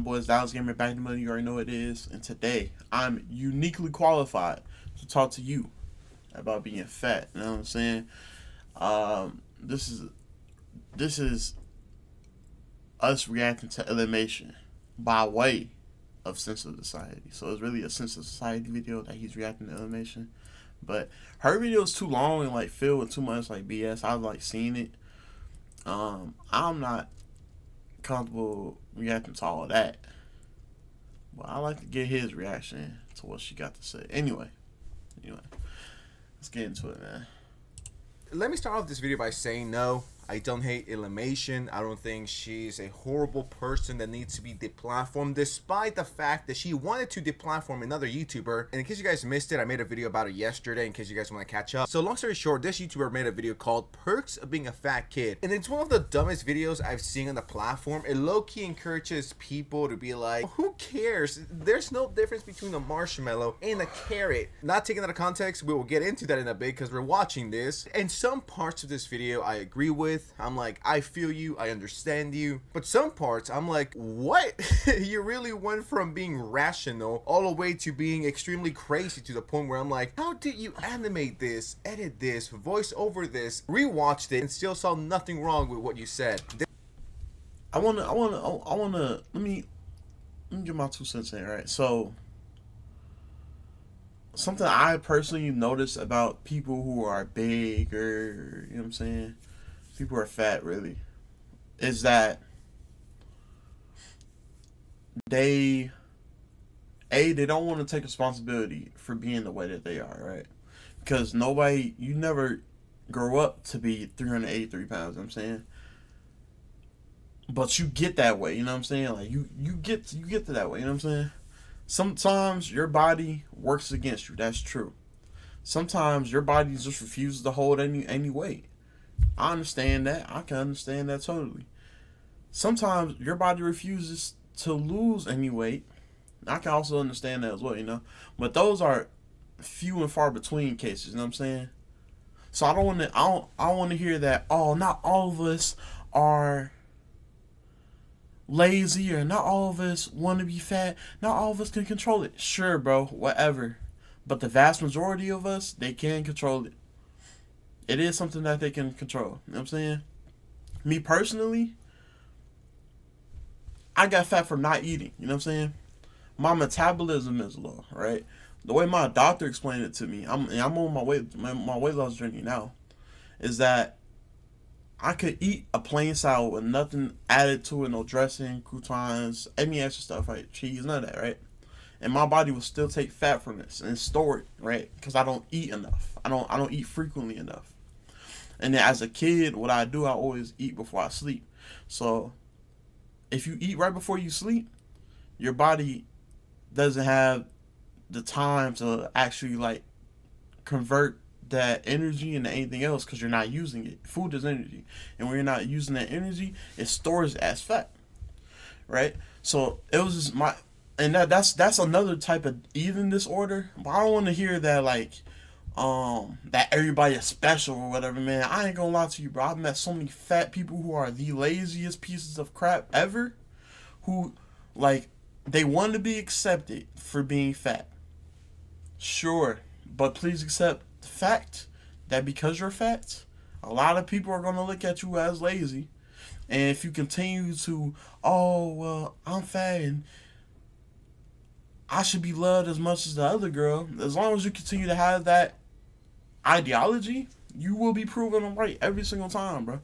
boys, Dallas Gamer back in the middle. You already know what it is. And today, I'm uniquely qualified to talk to you about being fat. You know what I'm saying? This is us reacting to Illymation by way of Sense of Society. So it's really a Sense of Society video that he's reacting to Illymation. But her video is too long and like filled with too much like BS. I've like seen it. I'm not comfortable reacting to all of that. But I like to get his reaction to what she got to say. Anyway, let's get into it, man. Let me start off this video by saying no, I don't hate Illymation. I don't think she's a horrible person that needs to be deplatformed, despite the fact that she wanted to deplatform another YouTuber. And in case you guys missed it, I made a video about it yesterday in case you guys want to catch up. So long story short, this YouTuber made a video called Perks of Being a Fat Kid. And it's one of the dumbest videos I've seen on the platform. It low-key encourages people to be like, who cares? There's no difference between a marshmallow and a carrot. Not taking that out of context, we will get into that in a bit because we're watching this. And some parts of this video I agree with. I'm like, I feel you, I understand you. But some parts, I'm like, what? You really went from being rational all the way to being extremely crazy to the point where I'm like, how did you animate this, edit this, voice over this, rewatched it, and still saw nothing wrong with what you said? Let me get my 2 cents in, right? So, something I personally notice about people who are big or, you know what I'm saying? People who are fat, really, is that they don't want to take responsibility for being the way that they are, right? Because you never grow up to be 383 pounds, you know what I'm saying? But you get that way, you know what I'm saying? Like, you get to that way, you know what I'm saying? Sometimes your body works against you, that's true. Sometimes your body just refuses to hold any weight. I understand that. I can understand that totally. Sometimes your body refuses to lose any weight. I can also understand that as well, you know. But those are few and far between cases, you know what I'm saying? So I don't want to hear that, oh, not all of us are lazy, or not all of us want to be fat, not all of us can control it. Sure, bro, whatever. But the vast majority of us, they can control it. It is something that they can control. You know what I'm saying? Me personally, I got fat from not eating. You know what I'm saying? My metabolism is low, right? The way my doctor explained it to me, I'm on my weight loss journey now, is that I could eat a plain salad with nothing added to it, no dressing, croutons, any extra stuff, right? Cheese, none of that, right? And my body will still take fat from this and store it, right? Because I don't eat enough. I don't eat frequently enough. And then as a kid, what I do, I always eat before I sleep. So if you eat right before you sleep, your body doesn't have the time to actually like convert that energy into anything else because you're not using it. Food is energy. And when you're not using that energy, it stores as fat. Right? So it was just that's another type of eating disorder. But I don't want to hear that like that everybody is special or whatever, man. I ain't gonna lie to you, bro. I've met so many fat people who are the laziest pieces of crap ever, who, like, they want to be accepted for being fat. Sure, but please accept the fact that because you're fat, a lot of people are gonna look at you as lazy. And if you continue to, oh, well, I'm fat and I should be loved as much as the other girl, as long as you continue to have that ideology, you will be proven them right every single time, bro.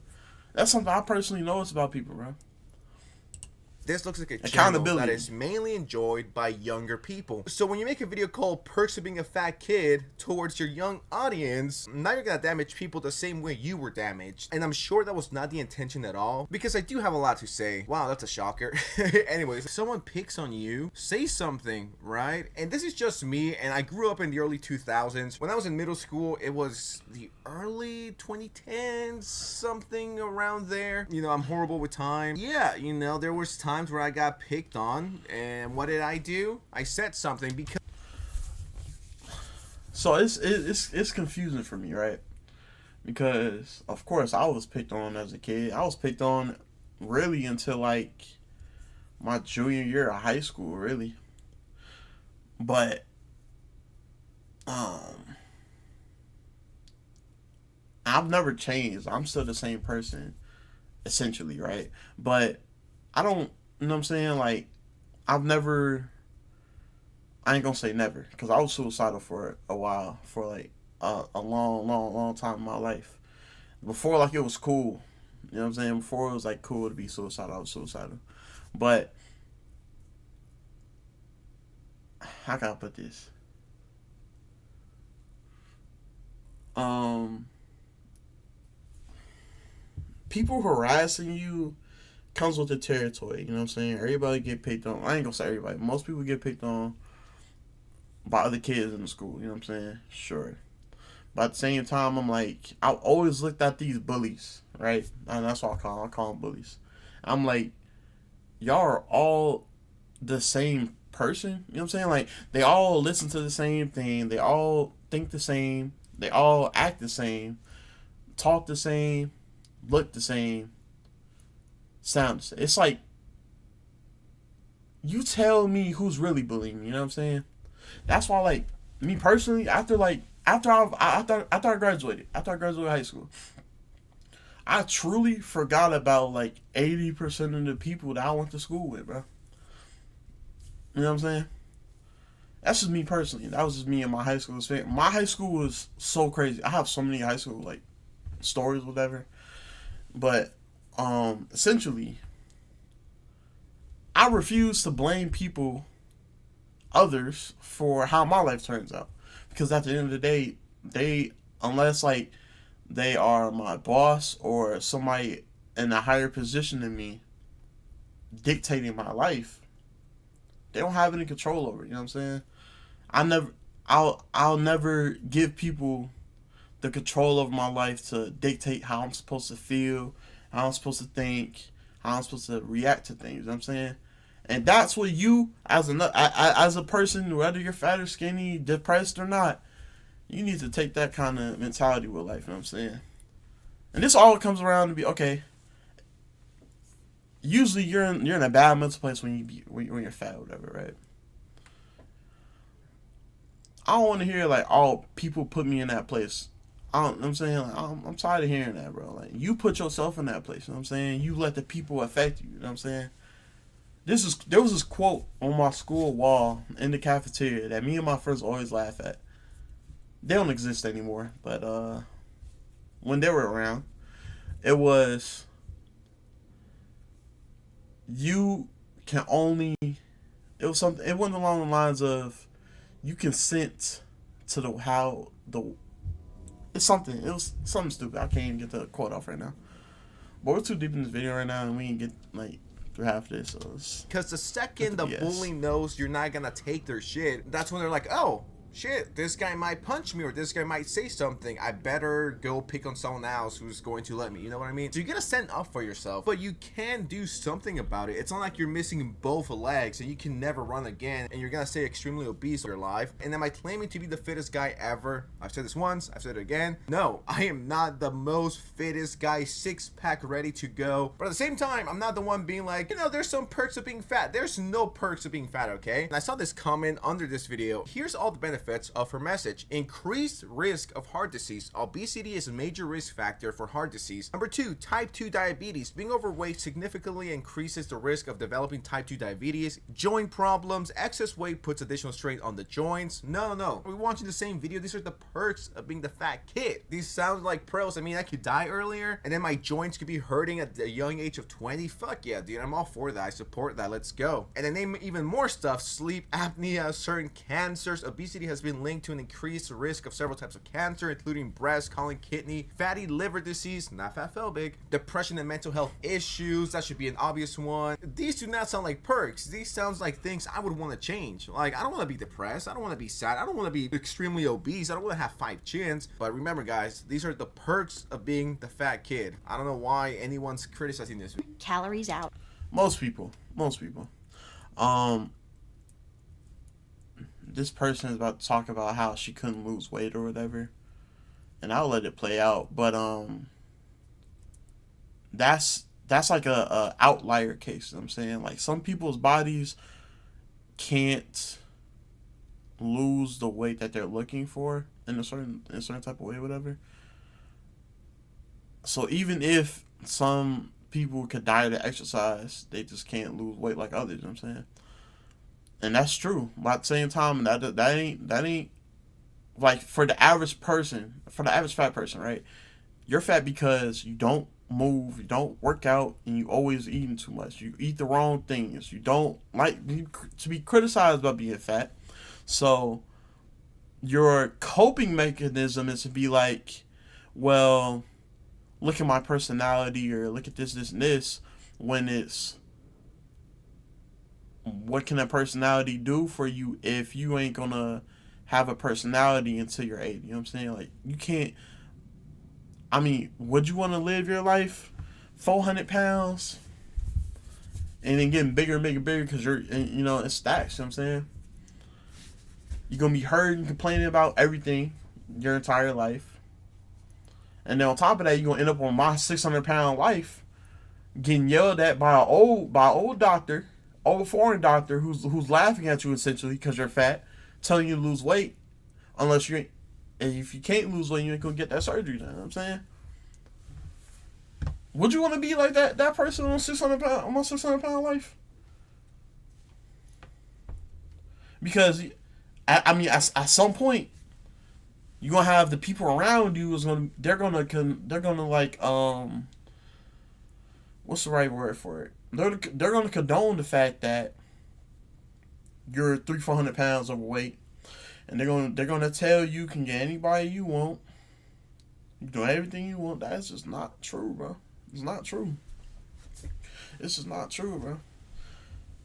That's something I personally notice about people, bro. This looks like a channel that is mainly enjoyed by younger people. So when you make a video called Perks of Being a Fat Kid towards your young audience, now you're gonna damage people the same way you were damaged. And I'm sure that was not the intention at all, because I do have a lot to say. Wow, that's a shocker. Anyways, if someone picks on you, say something, right? And this is just me, and I grew up in the early 2000s. When I was in middle school, it was the early 2010s, something around there. You know, I'm horrible with time. Yeah, you know, there was times where I got picked on, and what did I do? I said something because. So it's confusing for me, right? Because of course I was picked on as a kid. I was picked on really until like my junior year of high school, really. But um, I've never changed. I'm still the same person, essentially, right? But I don't, you know what I'm saying? Like, I've never, I ain't gonna say never, because I was suicidal for a while, for like a long, long, long time in my life. Before, like, it was cool. You know what I'm saying? Before, it was like cool to be suicidal. I was suicidal. But, how can I put this? Um, People harassing you comes with the territory. You know what I'm saying? Everybody get picked on. I ain't gonna say everybody. Most people get picked on by other kids in the school. You know what I'm saying? Sure. But at the same time, I'm like, I always looked at these bullies, right? And that's what I call them. I call them bullies. I'm like, y'all are all the same person. You know what I'm saying? Like, they all listen to the same thing. They all think the same. They all act the same. Talk the same. Look the same. Sound the same. It's like, you tell me who's really bullying me. You know what I'm saying? That's why, like, me personally, after I graduated high school, I truly forgot about like 80% of the people that I went to school with, bro. You know what I'm saying? That's just me personally. That was just me and my high school experience. My high school was so crazy. I have so many high school like stories, whatever. But essentially, I refuse to blame others, for how my life turns out. Because at the end of the day, unless like they are my boss or somebody in a higher position than me dictating my life, they don't have any control over it. You know what I'm saying? I never, I'll never give people the control of my life to dictate how I'm supposed to feel, how I'm supposed to think, how I'm supposed to react to things. You know what I'm saying? And that's what you, as a person, whether you're fat or skinny, depressed or not, you need to take that kind of mentality with life. You know what I'm saying? And this all comes around to be okay. Usually, you're in a bad mental place when you're fat or whatever, right? I don't want to hear like, oh, people put me in that place. I'm saying, like, I'm tired of hearing that, bro. Like, you put yourself in that place. You know what I'm saying? You let the people affect you. You know what I'm saying? There was this quote on my school wall in the cafeteria that me and my friends always laugh at. They don't exist anymore, but when they were around, it was, you can only, it was something, it went along the lines of, you consent to the how the it's something, it was something stupid. I can't even get the quote off right now. But we're too deep in this video right now, and we ain't get like through half of this. So Because the second the bully knows you're not gonna take their shit, that's when they're like, oh, shit, this guy might punch me or this guy might say something. I better go pick on someone else who's going to let me. You know what I mean? So you're gonna stand up for yourself, but you can do something about it. It's not like you're missing both legs and you can never run again and you're gonna stay extremely obese for your life. And am I claiming to be the fittest guy ever? I've said this once, I've said it again. No, I am not the most fittest guy, six-pack ready to go. But at the same time, I'm not the one being like, you know, there's some perks of being fat. There's no perks of being fat, okay? And I saw this comment under this video. Here's all the benefits of her message. Increased risk of heart disease. Obesity is a major risk factor for heart disease. Number 2, type 2 diabetes. Being overweight significantly increases the risk of developing type 2 diabetes. Joint problems. Excess weight puts additional strain on the joints. No. We're watching the same video. These are the perks of being the fat kid. These sound like pros. I mean, I could die earlier and then my joints could be hurting at the young age of 20. Fuck yeah, dude. I'm all for that. I support that. Let's go. And then name even more stuff. Sleep apnea, certain cancers. Obesity has been linked to an increased risk of several types of cancer, including breast, colon, kidney, fatty liver disease, not fat phobic, depression and mental health issues. That should be an obvious one. These do not sound like perks. These sounds like things I would want to change. Like, I don't want to be depressed. I don't want to be sad. I don't want to be extremely obese. I don't want to have 5 chins. But remember, guys, these are the perks of being the fat kid. I don't know why anyone's criticizing this. Calories out. Most people. This person is about to talk about how she couldn't lose weight or whatever, and I'll let it play out. But that's that's like a outlier case. You know what I'm saying? Like some people's bodies can't lose the weight that they're looking for in a certain type of way, whatever. So even if some people could diet and exercise, they just can't lose weight like others. You know what I'm saying? And that's true. But at the same time, that ain't like for the average person, for the average fat person, right? You're fat because you don't move, you don't work out, and you always eating too much. You eat the wrong things. You don't like to be criticized about being fat. So your coping mechanism is to be like, well, look at my personality, or look at this, this, and this. When it's, what can a personality do for you if you ain't gonna have a personality until you're 80? You know what I'm saying? Like, you can't. I mean, would you want to live your life 400 pounds and then getting bigger and bigger and bigger because it stacks? You know what I'm saying? You're going to be hurting, complaining about everything your entire life. And then on top of that, you're going to end up on my 600-pound life getting yelled at by an old doctor, old foreign doctor who's laughing at you essentially because you're fat, telling you to lose weight. Unless you ain't. And if you can't lose weight, you ain't gonna get that surgery done. You know what I'm saying? Would you want to be like that person on 600 pound on my 600-pound life? Because I mean, at some point, you're gonna have the people around you they're gonna like what's the right word for it? They're gonna condone the fact that you're 300-400 pounds overweight. And they're gonna tell you can get anybody you want. You do everything you want. That's just not true, bro. It's not true. It's just not true, bro.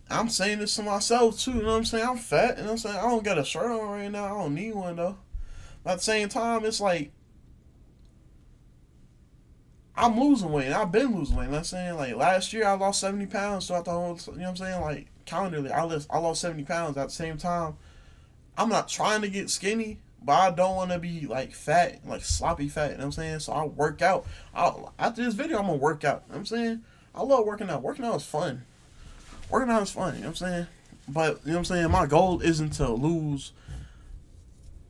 I'm saying this to myself too. You know what I'm saying? I'm fat. You know what I'm saying? I don't got a shirt on right now. I don't need one though. But at the same time, it's like I'm losing weight. I've been losing weight. You know what I'm saying? Like last year, I lost 70 pounds throughout the whole. You know what I'm saying? Like calendarly, I lost 70 pounds. At the same time, I'm not trying to get skinny, but I don't want to be like fat, like sloppy fat. You know what I'm saying? So I work out. After this video, I'm gonna work out. You know what I'm saying? I love working out. Working out is fun. Working out is fun. You know what I'm saying? But you know what I'm saying? My goal isn't to lose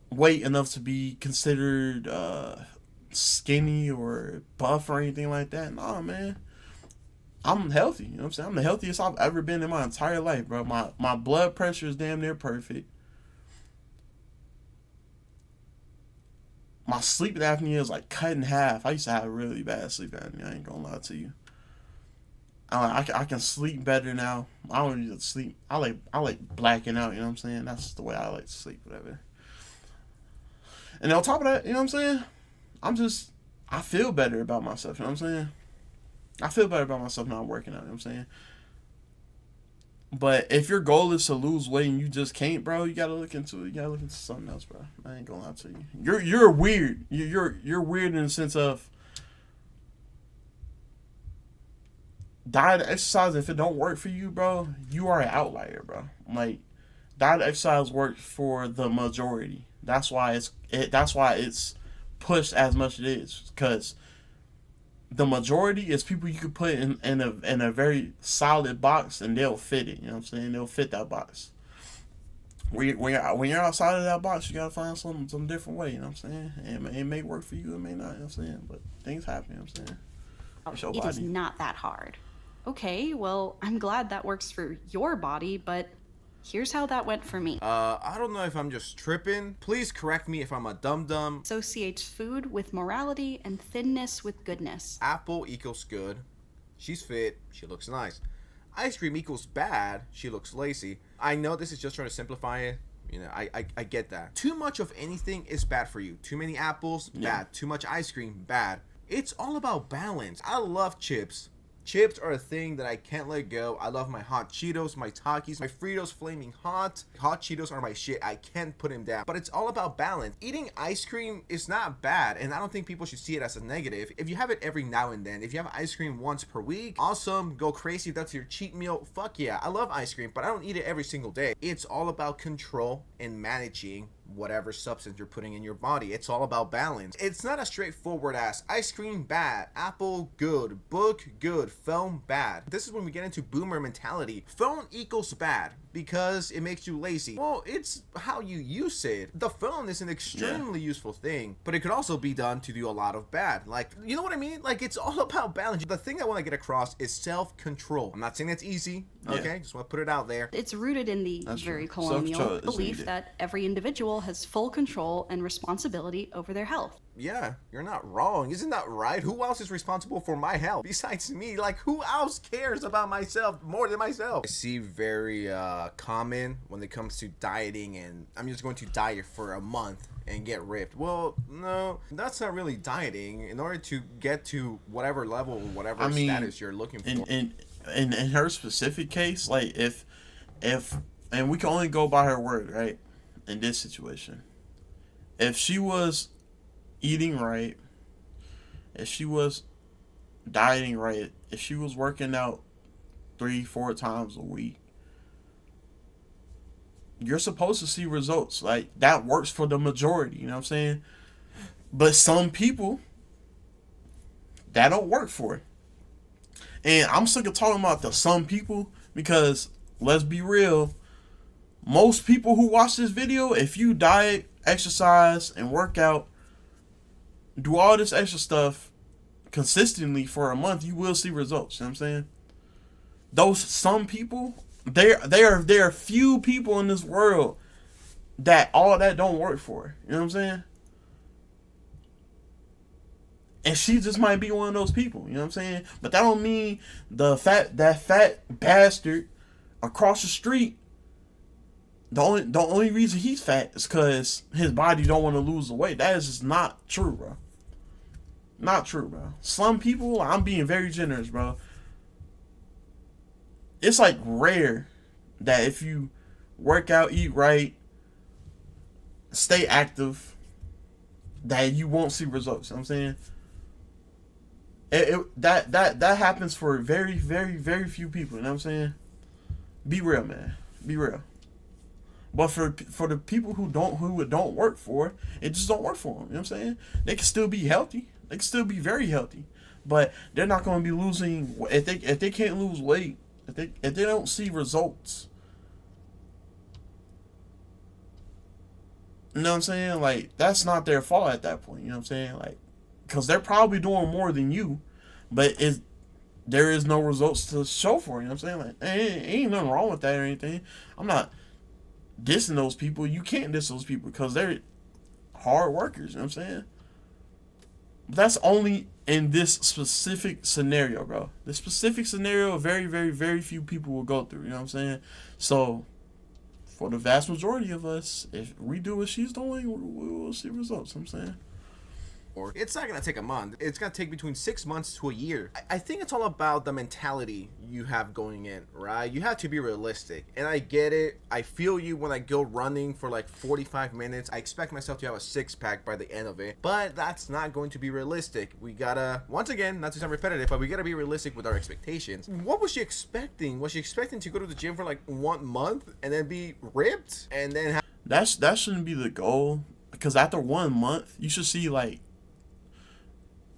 weight enough to be considered skinny or buff or anything like that. Nah, man. I'm healthy. You know what I'm saying? I'm the healthiest I've ever been in my entire life, bro. My blood pressure is damn near perfect. My sleep apnea is like cut in half. I used to have really bad sleep apnea. I ain't gonna lie to you. I can sleep better now. I don't need to sleep. I like blacking out. You know what I'm saying? That's the way I like to sleep. Whatever. And on top of that, you know what I'm saying? I feel better about myself. You know what I'm saying? I feel better about myself now I'm working out. You know what I'm saying? But if your goal is to lose weight and you just can't, bro, you gotta look into it. You gotta look into something else, bro. I ain't gonna lie to you. You're weird. You're weird in the sense of diet, exercise. If it don't work for you, bro, you are an outlier, bro. Like diet, exercise works for the majority. That's why it's pushed as much as it is, because the majority is people you could put in a very solid box and they'll fit it. You know what I'm saying? They'll fit that box. When you're outside of that box, you gotta find some different way. You know what I'm saying? And it may work for you, it may not. You know what I'm saying? But things happen. You know what I'm saying? It's your It is body. not that hard. Okay, well, I'm glad that works for your body, but here's how that went for me. I don't know if I'm just tripping. Please correct me if I'm a dum-dum. Associates food with morality and thinness with goodness. Apple equals good. She's fit. She looks nice. Ice cream equals bad. She looks lazy. I know this is just trying to simplify it. You know, I get that. Too much of anything is bad for you. Too many apples, bad. Too much ice cream, bad. It's all about balance. I love chips. Chips are a thing that I can't let go. I love my hot Cheetos, my Takis, my Fritos Flaming Hot. Hot Cheetos are my shit. I can't put them down. But it's all about balance. Eating ice cream is not bad, and I don't think people should see it as a negative. If you have it every now and then, if you have ice cream once per week, awesome. Go crazy if that's your cheat meal. Fuck yeah. I love ice cream, but I don't eat it every single day. It's all about control and managing whatever substance you're putting in your body. It's all about balance. It's not as straightforward as ice cream bad, apple good, book good, phone bad. This is when we get into boomer mentality. Phone equals bad because it makes you lazy. Well, it's how you use it. The phone is an extremely useful thing, but it could also be done to do a lot of bad. Like, you know what I mean? Like, it's all about balance. The thing I want to get across is self-control. I'm not saying that's easy, okay? Just want to put it out there. It's rooted in the very colonial belief that every individual has full control and responsibility over their health. Yeah, you're not wrong. Isn't that right? Who else is responsible for my health besides me? Like, who else cares about myself more than myself? I see very common when it comes to dieting, and I'm just going to diet for a month and get ripped. Well, no, that's not really dieting. In order to get to whatever level, whatever status you're looking for. In her specific case, like if and we can only go by her word, right? In this situation, if she was eating right, if she was dieting right, if she was working out 3-4 times a week, you're supposed to see results. Like, that works for the majority, you know what I'm saying? But some people, that don't work for it. And I'm sick of talking about the some people, because let's be real, most people who watch this video, if you diet, exercise, and work out, do all this extra stuff consistently for a month, you will see results. You know what I'm saying? Those some people, there are few people in this world that all that don't work for. You know what I'm saying? And she just might be one of those people. You know what I'm saying? But that don't mean that fat bastard across the street, the only reason he's fat is because his body don't want to lose the weight. That is just not true, bro. Not true, bro. Some people, I'm being very generous, bro. It's like rare that if you work out, eat right, stay active, that you won't see results. You know what I'm saying? That happens for very, very, very few people. You know what I'm saying? Be real, man. Be real. But for the people who it don't work for, it just don't work for them. You know what I'm saying? They can still be healthy. They can still be very healthy, but they're not going to be losing if they can't lose weight. If they don't see results. You know what I'm saying? Like, that's not their fault at that point. You know what I'm saying? Like, because they're probably doing more than you, but there is no results to show for it. You know what I'm saying? Like, ain't nothing wrong with that or anything. I'm not dissing those people. You can't diss those people because they're hard workers. You know what I'm saying? That's only in this specific scenario, bro. This specific scenario, very, very, very few people will go through. You know what I'm saying? So, for the vast majority of us, if we do what she's doing, we will see results. You know what I'm saying? Or it's not gonna take a month. It's gonna take between 6 months to a year. I think it's all about the mentality you have going in, right? You have to be realistic, and I get it. I feel you when I go running for like 45 minutes. I expect myself to have a 6-pack by the end of it, but that's not going to be realistic. We gotta, once again, not to sound repetitive, but we gotta be realistic with our expectations. What was she expecting? Was she expecting to go to the gym for like 1 month and then be ripped and then that shouldn't be the goal, because after 1 month, you should see, like,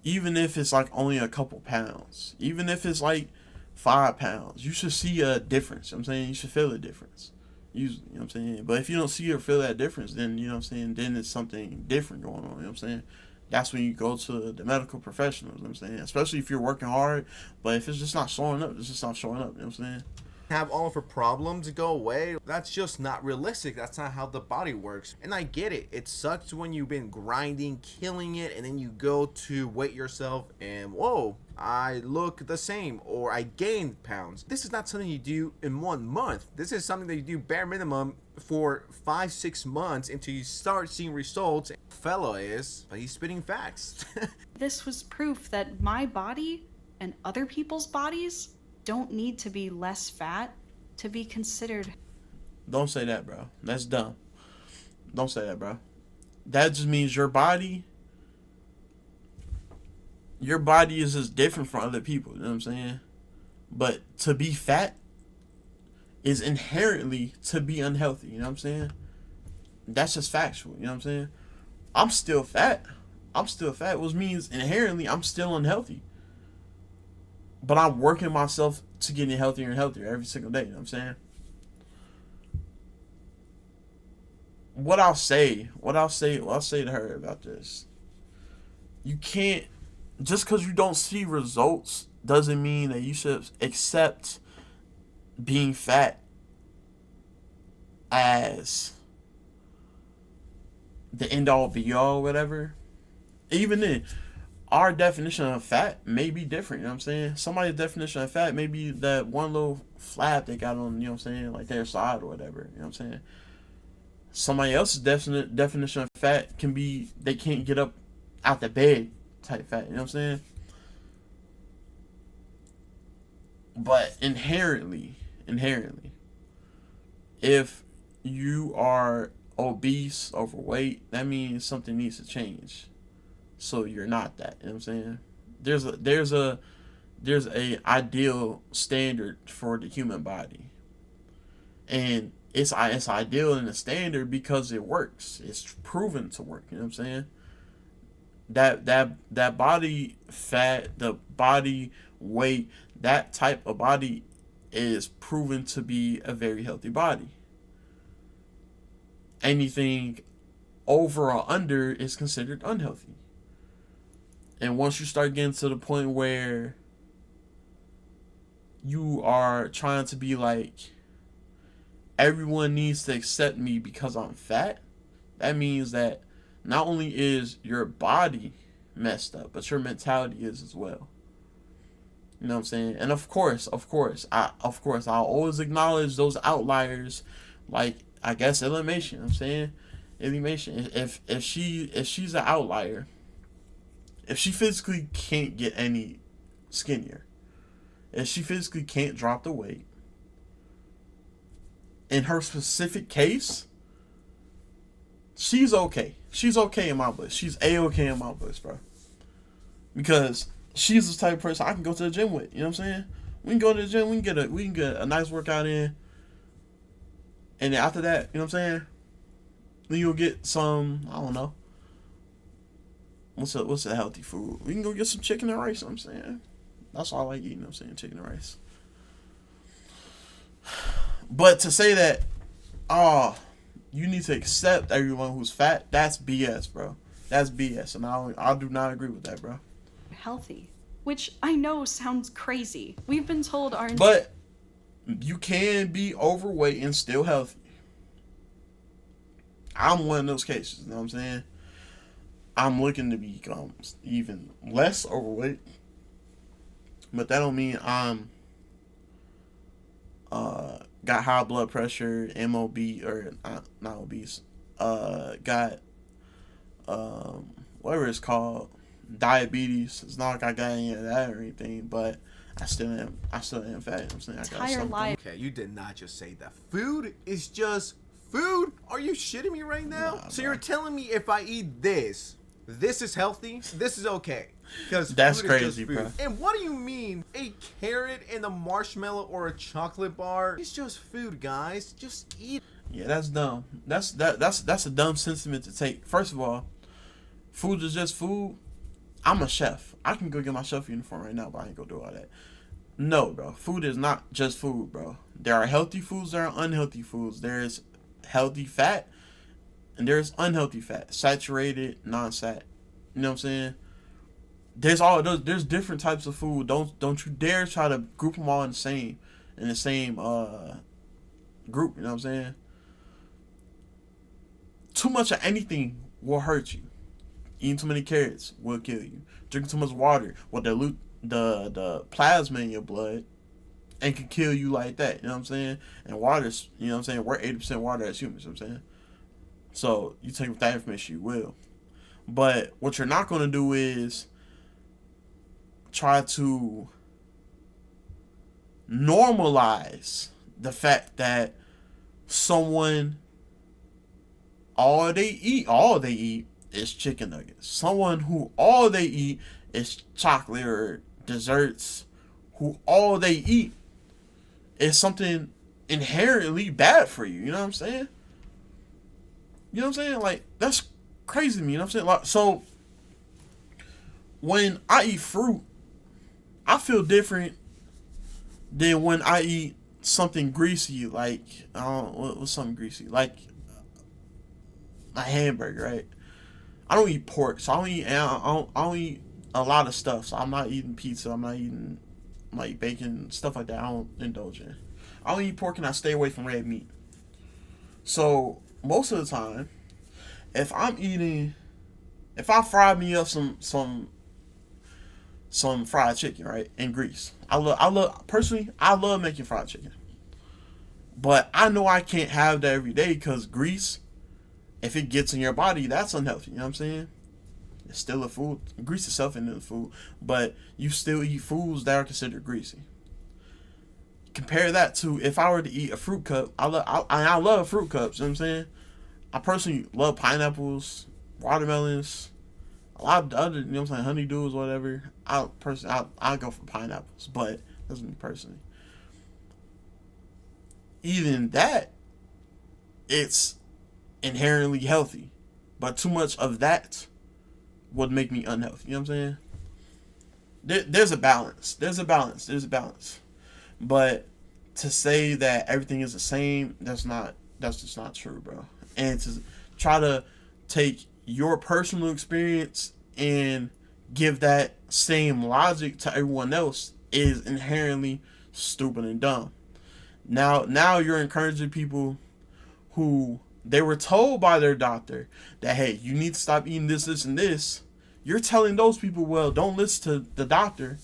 even if it's like only a couple pounds, even if it's like 5 pounds, you should see a difference. You know what I'm saying? You should feel a difference. Usually, you know what I'm saying? But if you don't see or feel that difference, then, you know what I'm saying, then it's something different going on. You know what I'm saying? That's when you go to the medical professionals. You know what I'm saying? Especially if you're working hard. But if it's just not showing up, it's just not showing up. You know what I'm saying? have all of her problems go away. That's just not realistic. That's not how the body works. And I get it. It sucks when you've been grinding, killing it, and then you go to weight yourself and whoa, I look the same, or I gained pounds. This is not something you do in 1 month. This is something that you do bare minimum for 5-6 months until you start seeing results. Fellow is, but he's spitting facts. This was proof that my body and other people's bodies don't need to be less fat to be considered. Don't say that, bro. That's dumb. Don't say that, bro. That just means your body is just different from other people. You know what I'm saying? But to be fat is inherently to be unhealthy. You know what I'm saying? That's just factual. You know what I'm saying? I'm still fat. I'm still fat, which means inherently I'm still unhealthy. But I'm working myself to getting healthier and healthier every single day. You know what I'm saying? What I'll say to her about this. You can't, just because you don't see results doesn't mean that you should accept being fat as the end all be all, whatever. Even then, our definition of fat may be different, you know what I'm saying? Somebody's definition of fat may be that one little flap they got on, you know what I'm saying, like their side or whatever, you know what I'm saying? Somebody else's definition of fat can be they can't get up out the bed type fat, you know what I'm saying? But inherently, if you are obese, overweight, that means something needs to change. So you're not that, you know what I'm saying? There's a ideal standard for the human body. And it's ideal in the standard because it works. It's proven to work, you know what I'm saying? That body fat, the body weight, that type of body is proven to be a very healthy body. Anything over or under is considered unhealthy. And once you start getting to the point where you are trying to be like, everyone needs to accept me because I'm fat, that means that not only is your body messed up, but your mentality is as well. You know what I'm saying? And of course, I'll always acknowledge those outliers, like I guess Illymation. You know what I'm saying? Illymation. If she's an outlier, if she physically can't get any skinnier, if she physically can't drop the weight, in her specific case, she's okay. She's okay in my book. She's A-okay in my books, bro. Because she's the type of person I can go to the gym with. You know what I'm saying? We can go to the gym. We can get a nice workout in. And then after that, you know what I'm saying? Then you'll get some, I don't know. What's a healthy food? We can go get some chicken and rice, you know what I'm saying? That's all I like eating, you know what I'm saying? Chicken and rice. But to say that, you need to accept everyone who's fat, that's BS, bro. That's BS. And I do not agree with that, bro. Healthy. Which I know sounds crazy. We've been told our... But you can be overweight and still healthy. I'm one of those cases, you know what I'm saying? I'm looking to become even less overweight. But that don't mean I'm got high blood pressure, MOB, or not obese. Got whatever it's called, diabetes. It's not like I got any of that or anything, but I still am fat. You know what I'm saying? I got Entire something. life. Okay, you did not just say that. Food is just food? Are you shitting me right now? Nah, so bro. you're telling me if I eat this is healthy? This is okay? Because That's food is crazy, just food. bro. And what do you mean a carrot and a marshmallow or a chocolate bar? It's just food, guys. Just eat. Yeah, that's dumb. That's a dumb sentiment to take. First of all, food is just food. I'm a chef. I can go get my chef uniform right now, but I ain't gonna do all that. No, bro. Food is not just food, bro. There are healthy foods, there are unhealthy foods. There's healthy fat and there's unhealthy fat. Saturated, non-sat. You know what I'm saying? There's different types of food. Don't you dare try to group them all in the same group, you know what I'm saying? Too much of anything will hurt you. Eating too many carrots will kill you. Drinking too much water will dilute the plasma in your blood and can kill you like that, you know what I'm saying? And water's, you know what I'm saying, we're 80% water as humans, you know what I'm saying? So you take with that information, you will. But what you're not going to do is try to normalize the fact that someone all they eat is chicken nuggets. Someone who all they eat is chocolate or desserts, who all they eat is something inherently bad for you. You know what I'm saying? You know what I'm saying? Like, that's crazy to me. You know what I'm saying? Like, so when I eat fruit, I feel different than when I eat something greasy, like I don't what's something greasy, like a hamburger, right? I don't eat pork, so I don't eat a lot of stuff. So I'm not eating pizza. I'm not eating like bacon, stuff like that. I don't indulge in. I don't eat pork, and I stay away from red meat. So most of the time, if I'm eating, if I fry me up some fried chicken, right, in grease. I love making fried chicken. But I know I can't have that every day because grease, if it gets in your body, that's unhealthy. You know what I'm saying? It's still a food. Grease itself isn't a food, but you still eat foods that are considered greasy. Compare that to if I were to eat a fruit cup. I love fruit cups. You know what I'm saying? I personally love pineapples, watermelons, a lot of the other, you know what I'm saying, honeydews, whatever. I go for pineapples, but that's me personally. Even that, it's inherently healthy, but too much of that would make me unhealthy. You know what I'm saying? There's a balance. There's a balance. There's a balance. But to say that everything is the same, that's just not true, bro. And to try to take your personal experience and give that same logic to everyone else is inherently stupid and dumb. Now you're encouraging people who they were told by their doctor that, hey, you need to stop eating this, this, and this. You're telling those people, well, don't listen to the doctor.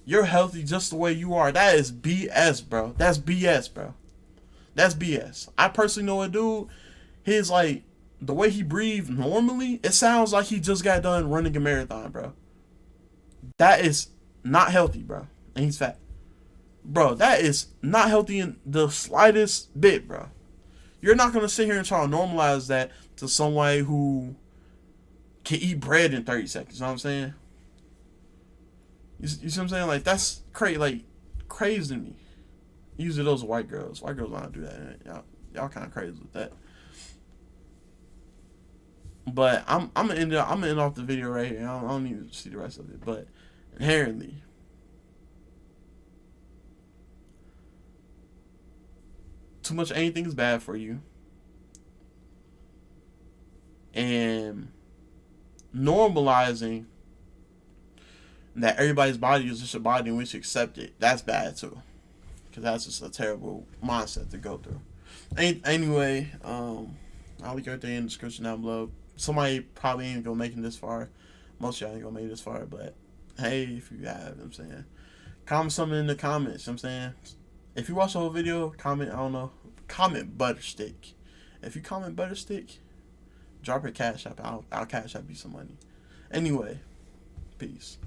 You're healthy just the way you are. That is BS, bro. That's BS, bro. That's BS. I personally know a dude, his like the way he breathed normally, it sounds like he just got done running a marathon, bro. That is not healthy, bro. And he's fat. Bro, that is not healthy in the slightest bit, bro. You're not going to sit here and try to normalize that to someone who can eat bread in 30 seconds. You know what I'm saying? You see what I'm saying? Like, that's crazy. Like, crazy to me. Usually those are white girls. White girls don't do that. Y'all kind of crazy with that. But I'm gonna end off the video right here. I don't even see the rest of it. But inherently, too much of anything is bad for you. And normalizing that everybody's body is just a body and we should accept it, that's bad too. Because that's just a terrible mindset to go through. Anyway, I'll link everything in the description down below. Somebody probably ain't gonna make it this far. Most of y'all ain't gonna make it this far, but hey, if you have, you know what I'm saying, comment something in the comments. You know what I'm saying, if you watch the whole video, comment, I don't know, comment Butterstick. If you comment Butterstick, drop your cash app. I'll cash app you some money. Anyway, peace.